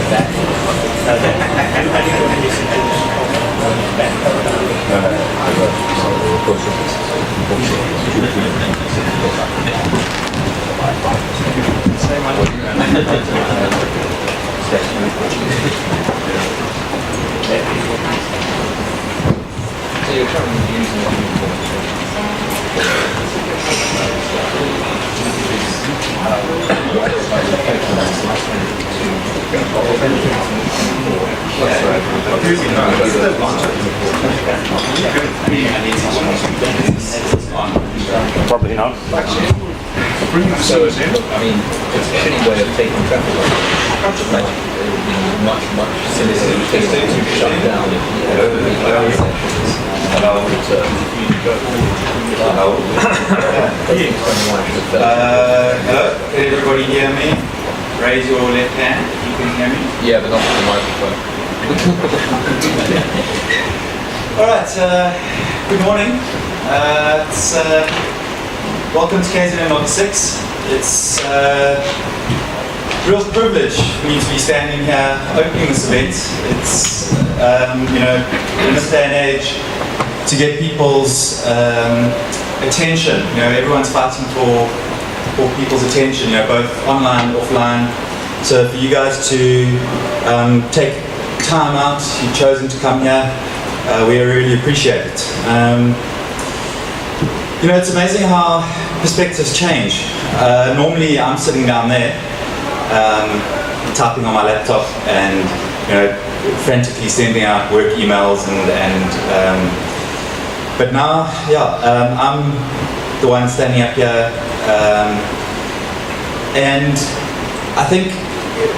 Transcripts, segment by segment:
So you're currently using what you call Probably not. So, I mean, it's a shitty way of taking traffic off. Like, it would be much simpler to shut down Hello, can everybody hear me? Raise your left hand if you can hear me. Yeah, but not with the microphone. Alright, good morning. Welcome to KZNNOG 6. It's a real privilege for me to be standing here opening this event. It's, in this day and age, to get people's attention. Everyone's fighting for people's attention, both online and offline. So for you guys to take time out, you've chosen to come here, we really appreciate it. It's amazing how perspectives change. Normally I'm sitting down there, typing on my laptop and frantically sending out work emails but now, I'm the one standing up here, and I think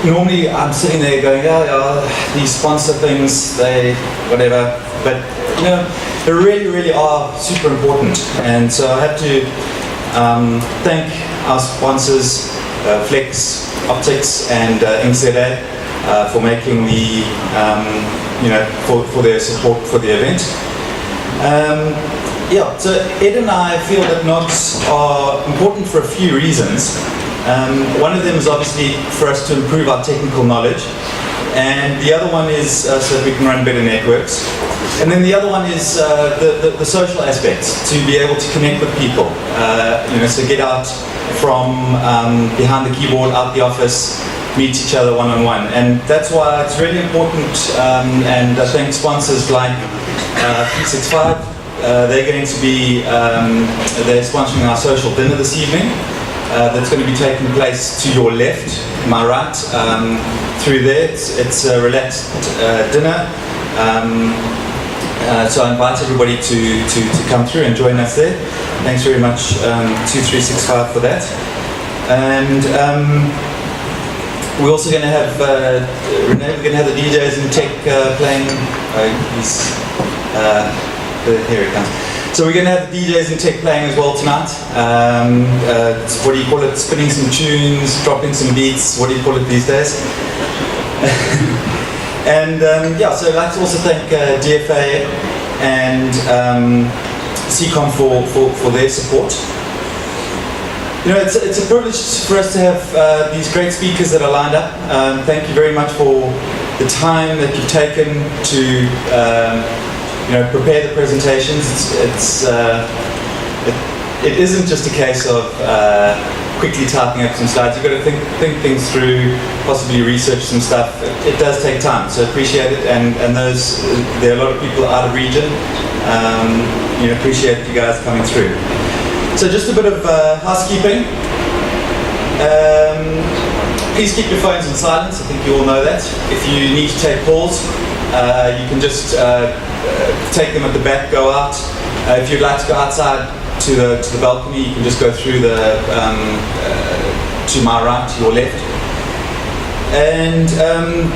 normally I'm sitting there going, these sponsor things, whatever, but they really are super important. And so I have to thank our sponsors, Flex Optics and NZA, for making the, for their support for the event. So Ed and I feel that NOGs are important for a few reasons. One of them is obviously for us to improve our technical knowledge, and the other one is so that we can run better networks. And then the other one is the social aspect, to be able to connect with people. So get out from behind the keyboard, out the office, meet each other one-on-one. And that's why it's really important, and I think sponsors like 365, they're going to be, they're sponsoring our social dinner this evening. That's going to be taking place to your left, my right, through there. It's a relaxed dinner. So I invite everybody to come through and join us there. Thanks very much to 365 for that. And we're also going to have, Renee, we're going to have the DJs and tech playing. Here it comes. So we're going to have the DJs and tech playing as well tonight. What do you call it? Spinning some tunes, dropping some beats. What do you call it these days? And so I'd like to also thank DFA and CCOM for their support. It's a privilege for us to have these great speakers that are lined up. Thank you very much for the time that you've taken to prepare the presentations. It isn't just a case of quickly typing up some slides. You've got to think things through, possibly research some stuff. It does take time, so appreciate it. And there are a lot of people out of region. Appreciate you guys coming through. So just a bit of housekeeping. Please keep your phones on silence. I think you all know that. If you need to take calls, you can just take them at the back, go out. If you'd like to go outside to the balcony, you can just go through to my right, to your left. And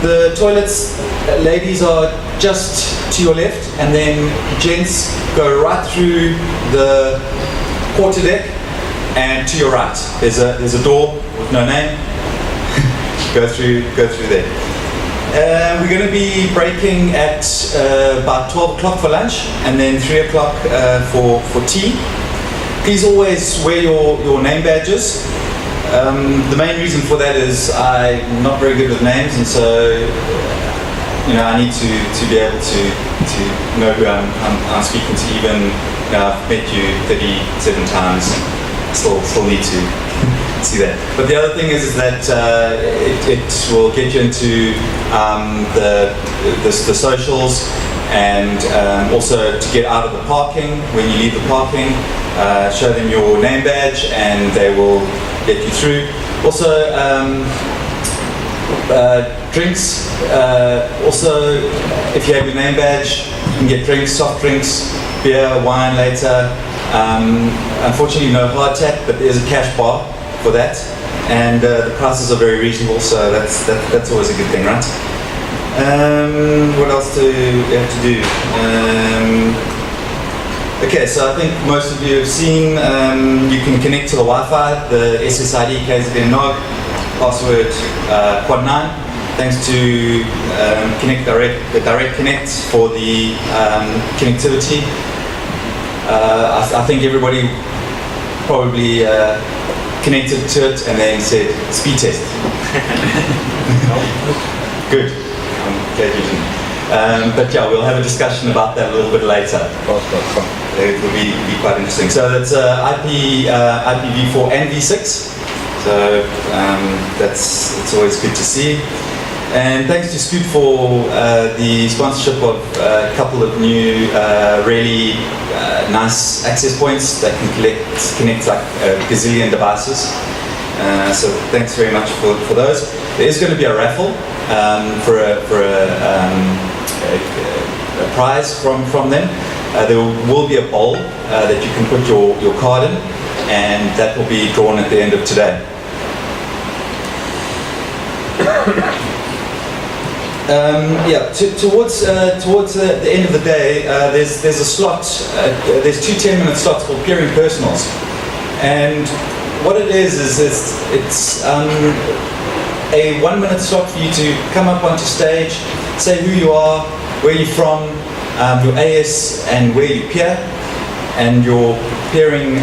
the toilets, ladies, are just to your left, and then gents go right through the quarterdeck and to your right. There's a door with no name. go through there. We're going to be breaking at about 12 o'clock for lunch, and then 3 o'clock for tea. Please always wear your name badges. The main reason for that is I'm not very good with names, and so I need to be able to know who I'm speaking to. Even I've met you 37 times, still need to see that. But the other thing is that it will get you into the socials, and also to get out of the parking when you leave the parking. Show them your name badge, and they will get you through. Also, drinks. Also, if you have your name badge, you can get drinks, soft drinks, beer, wine later. Unfortunately, no hard tap, but there's a cash bar for that, and the prices are very reasonable, so that's always a good thing, right? What else do you have to do? Okay, so I think most of you have seen, you can connect to the Wi-Fi, the SSID KZNNOG, password Quad 9, thanks to the Direct Connect for the connectivity. I think everybody probably connected to it and then said, speed test. Good, I'm glad you didn't. But yeah, we'll have a discussion about that a little bit later. It will be quite interesting. So that's IPv4 and v6. So it's always good to see. And thanks to Scoot for the sponsorship of a couple of new really nice access points that can connect like a gazillion devices. So thanks very much for those. There is going to be a raffle for a prize from them. There will be a bowl that you can put your card in, and that will be drawn at the end of today. Towards the end of the day, there's a slot. There's 2 10-minute slots called peering personals, and what it is it's a 1-minute slot for you to come up onto stage, say who you are, where you're from, your AS and where you peer, and your peering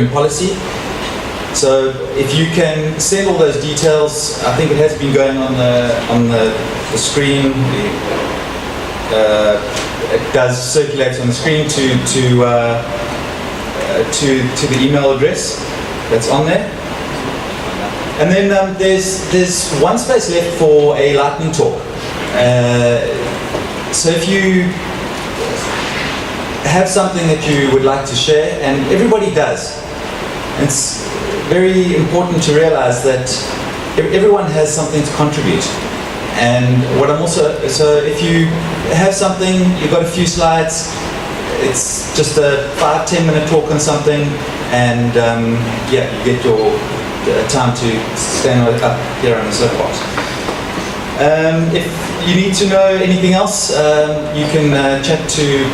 policy. So if you can send all those details, I think it has been going on the screen. It does circulate on the screen to the email address that's on there. And then there's one space left for a lightning talk. So if you have something that you would like to share, and everybody does, it's very important to realize that everyone has something to contribute. And so if you have something, you've got a few slides, it's just a 5-10 minute talk on something, and you get your time to stand up here on the soapbox. If you need to know anything else, you can chat to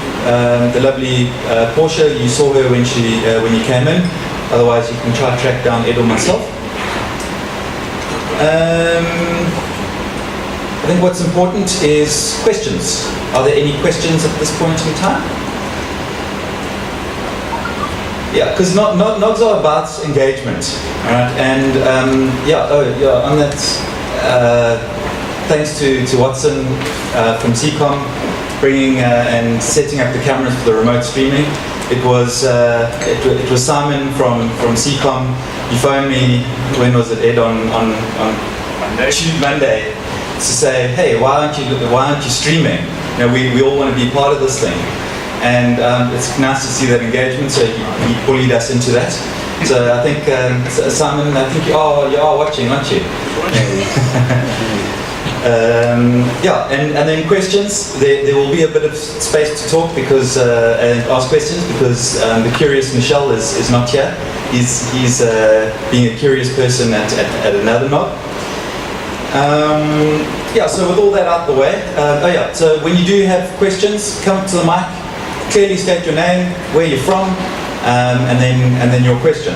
the lovely Portia. You saw her when you came in. Otherwise, you can try to track down Ed or myself. I think what's important is questions. Are there any questions at this point in time? Yeah, because NOGs are about engagement, right? And on that, thanks to Watson from CCOM bringing and setting up the cameras for the remote streaming. It was Simon from CCOM. He phoned me, when was it, Ed, on Monday, to say, hey, why aren't you streaming? We all want to be part of this thing. And it's nice to see that engagement, so he bullied us into that. So I think, Simon, I think you are watching, aren't you? And then questions. There will be a bit of space to talk and ask questions, because the curious Michelle is not here. He's being a curious person at another NOG. So with all that out the way, so when you do have questions, come up to the mic, clearly state your name, where you're from, and then your question.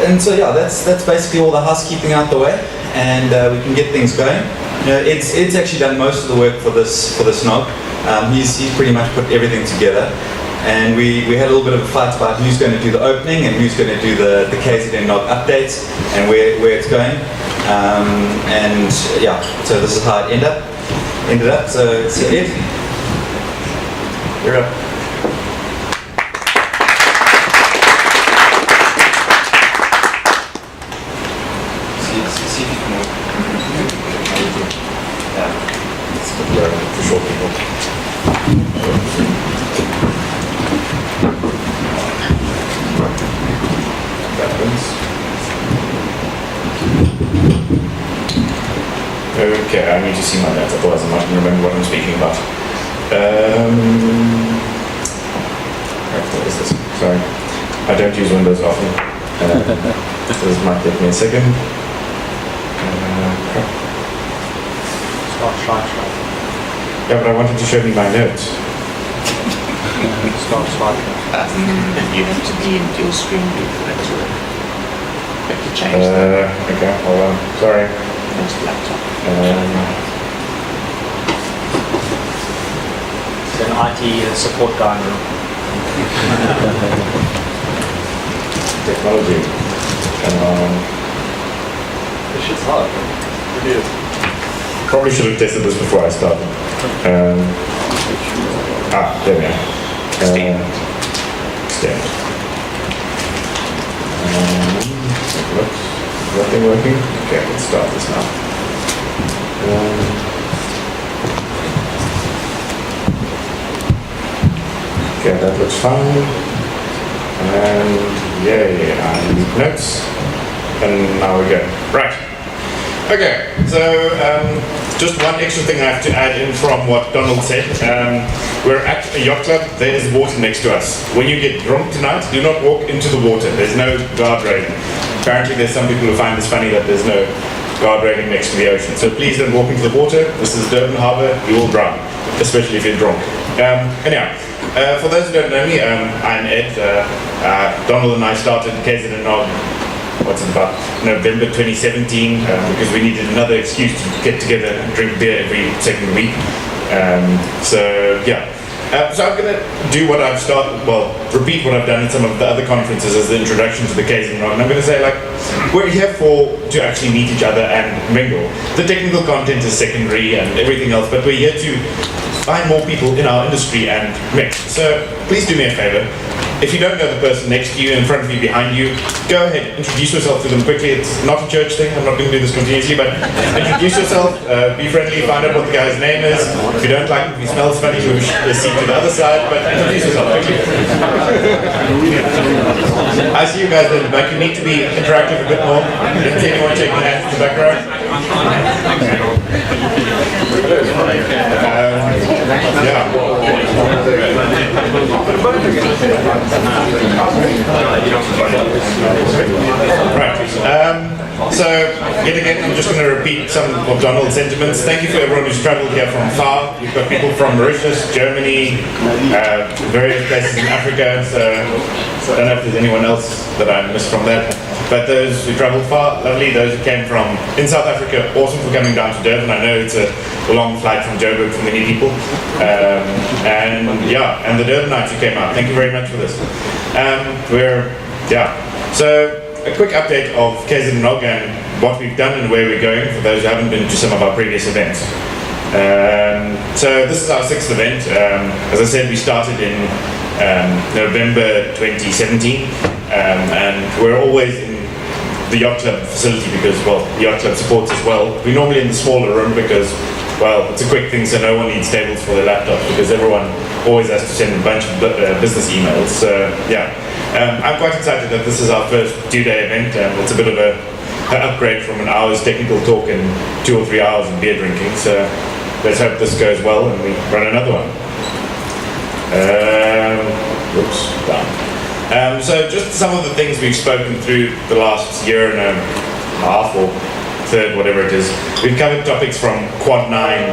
And so that's basically all the housekeeping out the way, and we can get things going. Ed's actually done most of the work for this NOG. He's pretty much put everything together. and we had a little bit of a fight about who's going to do the opening and who's going to do the KZNNOG updates and where it's going. And yeah, so this is how it ended up. So Ed, you're up. See if you can It's for short people. Okay, I need to see my notes, otherwise I'm not going to remember what I'm speaking about. What is this? Sorry. I don't use Windows often. This might take me a second. Start. Yeah, but I wanted to show me my notes. Start. You have to be into your screen before to change that. Okay, hold on. Sorry. First laptop. It's an IT support guy in the room. Technology. This shit's hard. It is. Probably should have tested this before I started. There we go. Extend. Looks. Is that thing working? Okay, let's start this now. Okay, that looks fine. And I need notes. And now we're good. Right. Okay, so just one extra thing I have to add in from what Donald said. We're at a yacht club, there is water next to us. When you get drunk tonight, do not walk into the water. There's no guard railing. Apparently there's some people who find this funny that there's no guard railing next to the ocean. So please don't walk into the water. This is Durban Harbour, you will drown, especially if you're drunk. Anyhow, for those who don't know me, I'm Ed. Donald and I started KZNNOG, what's it about, November 2017, because we needed another excuse to get together and drink beer every second week. So I'm going to do what I've started, repeat what I've done at some of the other conferences as the introduction to the KZNNOG. And I'm going to say, we're here to actually meet each other and mingle. The technical content is secondary and everything else, but we're here to find more people in our industry and mix. So please do me a favor. If you don't know the person next to you, in front of you, behind you, go ahead, introduce yourself to them quickly. It's not a church thing, I'm not going to do this continuously, but introduce yourself, be friendly, find out what the guy's name is. If you don't like him, if he smells funny, move the seat to the other side, but introduce yourself quickly. I see you guys at the back, you need to be interactive a bit more. I didn't see anyone shaking hands in the background. Right. So, yet again, I'm just going to repeat some of Donald's sentiments. Thank you for everyone who's travelled here from far. We've got people from Mauritius, Germany, various places in Africa, so I don't know if there's anyone else that I missed from that. But those who travelled far, lovely. Those who came from in South Africa, awesome for coming down to Durban. I know it's a long flight from Joburg for many people. And the Durban nights who came out. Thank you very much for this. So a quick update of KZNNOG and what we've done and where we're going for those who haven't been to some of our previous events. So this is our 6th event. As I said, we started in November 2017, and we're always in the yacht club facility because, the yacht club supports as well. We're normally in the smaller room because, it's a quick thing, so no one needs tables for their laptops because everyone always has to send a bunch of business emails. So I'm quite excited that this is our first 2-day event. It's a bit of an upgrade from an hour's technical talk and 2 or 3 hours of beer drinking. So let's hope this goes well and we run another one. Done. So just some of the things we've spoken through the last year and a half or third, whatever it is. We've covered topics from Quad 9,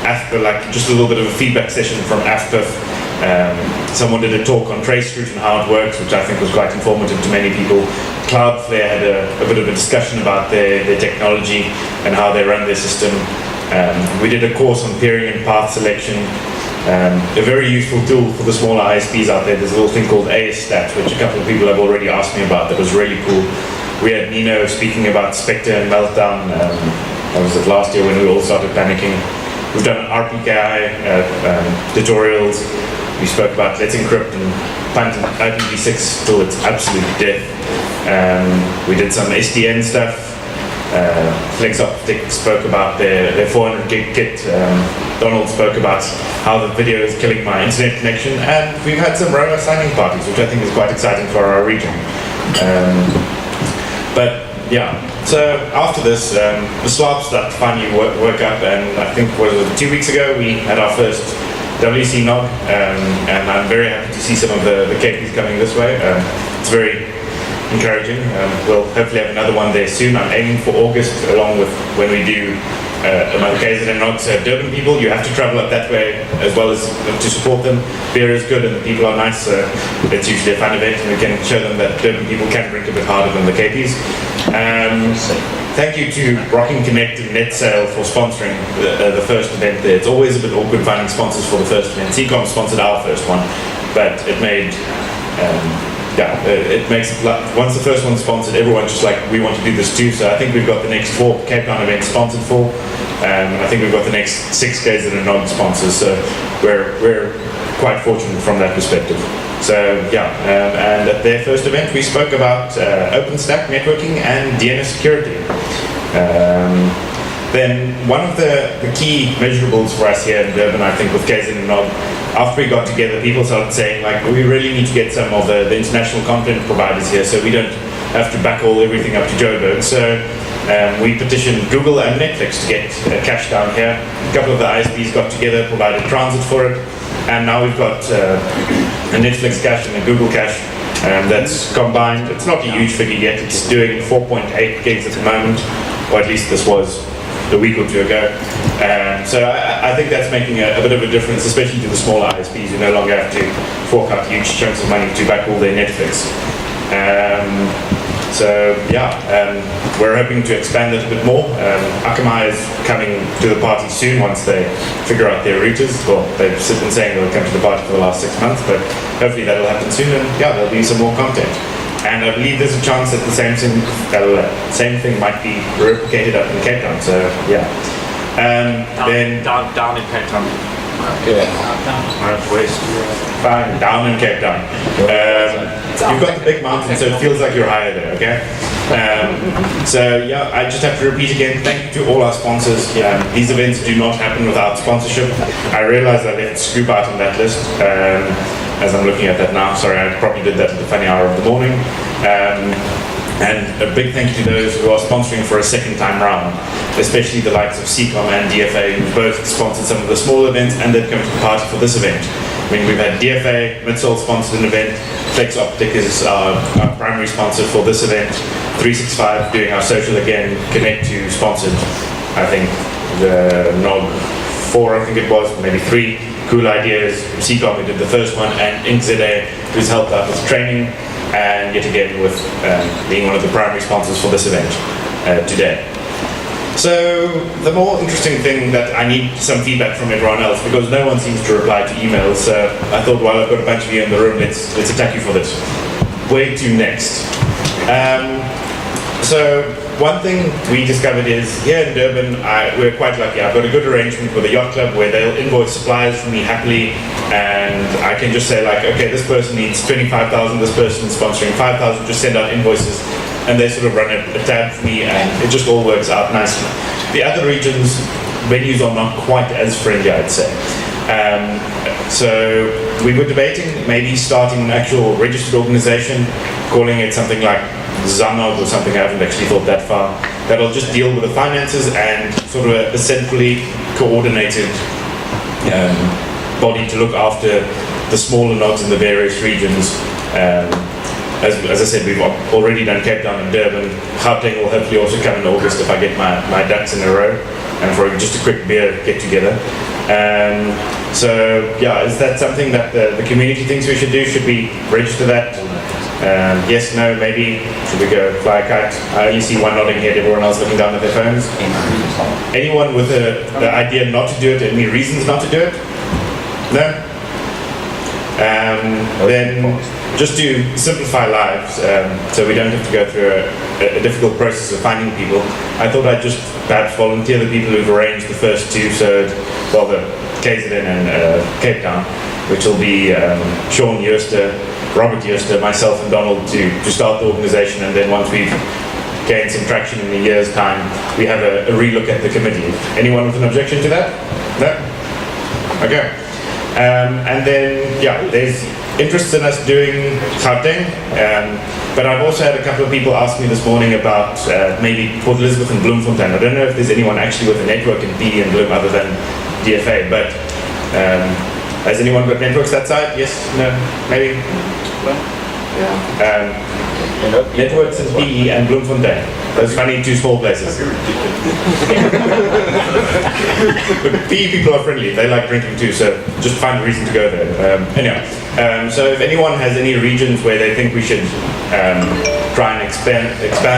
AFPA, just a little bit of a feedback session from AFPA. Someone did a talk on Traceroute and how it works, which I think was quite informative to many people. Cloudflare had a bit of a discussion about their technology and how they run their system. We did a course on peering and path selection. A very useful tool for the smaller ISPs out there. There's a little thing called AS-Stat, which a couple of people have already asked me about. That was really cool. We had Nino speaking about Spectre and Meltdown. That was it last year when we all started panicking. We've done RPKI tutorials. We spoke about Let's Encrypt and punt IPv6 till it's absolute death. We did some SDN stuff. FlexOptic spoke about their 400 gig kit. Donald spoke about how the video is killing my internet connection, and we've had some ROA signing parties, which I think is quite exciting for our region. But yeah, so after this, the slabs that finally work up, and I think was 2 weeks ago we had our first WC nog, and I'm very happy to see some of the KPs coming this way. It's very encouraging. We'll hopefully have another one there soon. I'm aiming for August, along with when we do another KZNNOG. So Durban people, you have to travel up that way as well as to support them. Beer is good and the people are nice, so it's usually a fun event, and we can show them that Durban people can drink a bit harder than the KPs. Thank you to Rocking Connect and NetSale for sponsoring the first event there. It's always a bit awkward finding sponsors for the first event. CCOM sponsored our first one, but it made it makes it once the first one's sponsored, everyone's just like, we want to do this too. So I think we've got the next 4 Cape Town events sponsored for. I think we've got the next 6 KZNNOG sponsors. So we're quite fortunate from that perspective. So yeah, and at their first event we spoke about OpenStack networking and DNS security. Then one of the key measurables for us here in Durban, I think, with KZNNOG, after we got together, people started saying, like, we really need to get some of the international content providers here so we don't have to backhaul everything up to Joburg. So we petitioned Google and Netflix to get cache down here. A couple of the ISPs got together, provided transit for it, and now we've got a Netflix cache and a Google cache that's combined. It's not a huge figure yet. It's doing 4.8 gigs at the moment, or at least this was a week or 2 ago. So I think that's making a bit of a difference, especially to the smaller ISPs who no longer have to fork out huge chunks of money to back all their Netflix. So yeah, we're hoping to expand it a bit more. Akamai is coming to the party soon once they figure out their routers. Well, they've been saying they'll come to the party for the last 6 months, but hopefully that'll happen soon, and yeah, there'll be some more content. And I believe there's a chance that the same thing might be replicated up in Cape Town. So yeah. Down in Cape Town. West. Fine, down in Cape Town. You've got the big mountain, so it feels like you're higher there, okay? So yeah, I just have to repeat again, thank you to all our sponsors. These events do not happen without sponsorship. I realize I left Scoop out on that list, as I'm looking at that now. Sorry, I probably did that at the funny hour of the morning. And a big thank you to those who are sponsoring for a second time round, especially the likes of CCOM and DFA, who both sponsored some of the small events and they've come to the party for this event. I mean, we've had DFA, Midsol sponsored an event, FlexOptic is our primary sponsor for this event, 365 doing our social again, Connect2 sponsored, I think, the NOG 4, I think it was, maybe 3 cool ideas, CCOM who did the first one, and InkZA who's helped out with training, and yet again with being one of the primary sponsors for this event today. So the more interesting thing that I need some feedback from everyone else, because no one seems to reply to emails, so I thought, while I've got a bunch of you in the room, let's attack you for this. Where to next? So one thing we discovered is here in Durban, we're quite lucky. I've got a good arrangement with a yacht club where they'll invoice suppliers for me happily, and I can just say, like, okay, this person needs 25,000, this person is sponsoring 5,000, just send out invoices, and they sort of run a tab for me, and it just all works out nicely. The other regions, venues are not quite as friendly, I'd say. So we were debating maybe starting an actual registered organization, calling it something like ZNNOG or something. I haven't actually thought that far. That'll just deal with the finances and sort of a centrally coordinated body to look after the smaller nodes in the various regions. As I said, we've already done Cape Town and Durban. Gauteng will hopefully also come in August if I get my ducks in a row, and for just a quick beer get together. So yeah, is that something that the community thinks we should do? Should we register that? Yes, no, maybe. Should we go fly a kite? I only see one nodding head, everyone else looking down at their phones. Anyone with the idea not to do it, any reasons not to do it? No? Then, just to simplify lives, so we don't have to go through a difficult process of finding people, I thought I'd just perhaps volunteer the people who've arranged the first two, so, well, the KZN and Cape Town, which will be Sean Jooster, Robert Jooster, myself and Donald to start the organization, and then once we've gained some traction in a year's time, we have a relook at the committee. Anyone with an objection to that? No? Okay. And then, yeah, there's interest in us doing Gauteng, but I've also had a couple of people ask me this morning about maybe Port Elizabeth and Bloemfontein. I don't know if there's anyone actually with a network in B and Bloem other than DFA, but has anyone got networks that side? Yes? No? Maybe? Networks in B and Bloemfontein. Those funny two small places. But PE people are friendly, they like drinking too, so just find a reason to go there. Anyhow, so if anyone has any regions where they think we should try and expand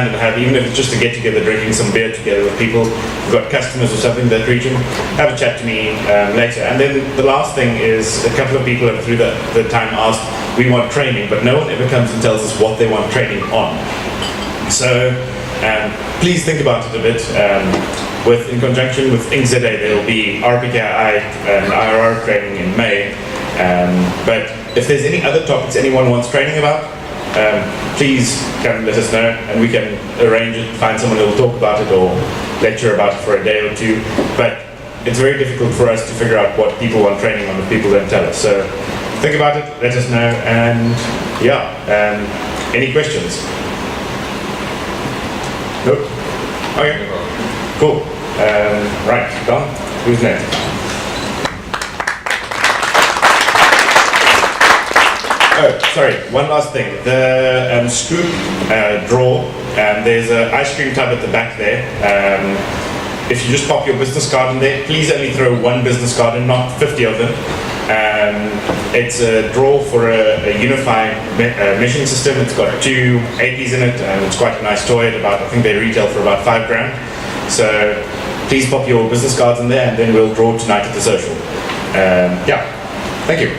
and have, even if it's just to get together drinking some beer together with people who've got customers or something in that region, have a chat to me later. And then the last thing is, a couple of people have through the time asked, we want training, but no one ever comes and tells us what they want training on. So please think about it a bit. In conjunction with INCZA, there will be RPKI and IRR training in May. But if there's any other topics anyone wants training about, please come let us know, and we can arrange it, find someone who will talk about it or lecture about it for a day or two. But it's very difficult for us to figure out what people want training on if people don't tell us. So think about it, let us know, and yeah, any questions? Nope? Okay, cool. Right, Don, who's next? Oh, sorry, one last thing. The scoop draw, there's an ice cream tub at the back there. If you just pop your business card in there, please only throw one business card in, not 50 of them. It's a draw for a unified meshing system. It's got 2 APs in it, and it's quite a nice toy. I think they retail for about $5,000. So please pop your business cards in there, and then we'll draw tonight at the social. Yeah, thank you.